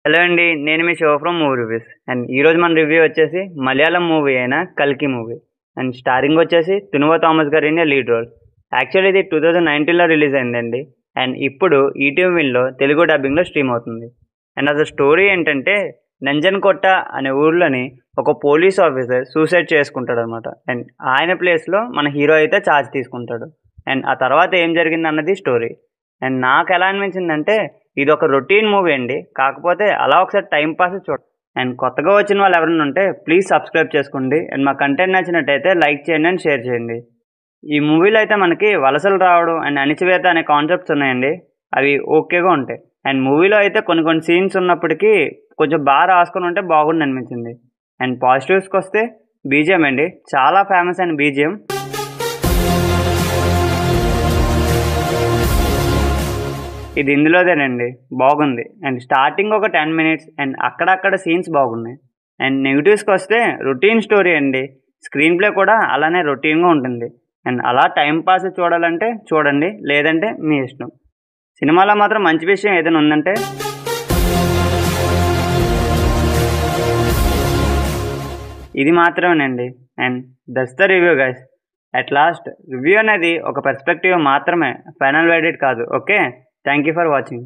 Hello అండి. నేను మీ show from movie reviews. And ఈరోజు మన రివ్యూ వచ్చేసి మలయాళం మూవీ అయిన 'కల్కి' మూవీ. అండ్ స్టారింగ్ వచ్చేసి తునువ థామస్ గారు ఇన్ లీడ్ రోల్. యాక్చువల్లీ ఇది 2019లో రిలీజ్ అయిందండి. అండ్ ఇప్పుడు ఈటీవీ విన్‌లో తెలుగు డబ్బింగ్‌లో స్ట్రీమ్ అవుతుంది. అండ్ అసలు స్టోరీ ఏంటంటే నంజన్‌కొట్ట అనే ఊర్లోని ఒక పోలీస్ ఆఫీసర్ సూసైడ్ చేసుకుంటాడనమాట. అండ్ ఆయన ప్లేస్‌లో మన హీరో అయితే ఛార్జ్ తీసుకుంటాడు. అండ్ ఆ తర్వాత ఏం జరిగిందన్నది స్టోరీ. అండ్ నాకు ఎలా అనిపించిందంటే ఇది ఒక రొటీన్ మూవీ అండి. కాకపోతే అలా ఒకసారి టైం పాస్ అండ్ కొత్తగా వచ్చిన వాళ్ళు ఎవరైనా ఉంటే ప్లీజ్ సబ్స్క్రైబ్ చేసుకోండి. అండ్ మా కంటెంట్ నచ్చినట్టయితే లైక్ చేయండి అండ్ షేర్ చేయండి. ఈ మూవీలో అయితే మనకి వలసలు రావడం అండ్ అణిచివేత అనే కాన్సెప్ట్స్ ఉన్నాయండి. అవి ఓకేగా ఉంటాయి. అండ్ మూవీలో అయితే కొన్ని కొన్ని సీన్స్ ఉన్నప్పటికీ కొంచెం బాగా రాసుకొని ఉంటే బాగుండు అనిపించింది. అండ్ పాజిటివ్స్కి వస్తే బీజిఎం అండి, చాలా ఫేమస్ అయిన బీజిఎం. ఇది ఇందులోదేనండి, బాగుంది. అండ్ స్టార్టింగ్ ఒక 10 మినిట్స్ అండ్ అక్కడక్కడ సీన్స్ బాగున్నాయి. అండ్ నెగిటివ్స్కి వస్తే రొటీన్ స్టోరీ అండి. స్క్రీన్ ప్లే కూడా అలానే రొటీన్గా ఉంటుంది. అండ్ అలా టైం పాస్ చూడాలంటే చూడండి, లేదంటే మీ ఇష్టం. సినిమాలో మాత్రం మంచి విషయం ఏదైనా ఉందంటే ఇది మాత్రమేనండి. And that's the review guys. At last review అనేది ఒక పర్స్పెక్టివ్ మాత్రమే, ఫైనల్ వెర్డిక్ట్ కాదు. Okay, thank you for watching.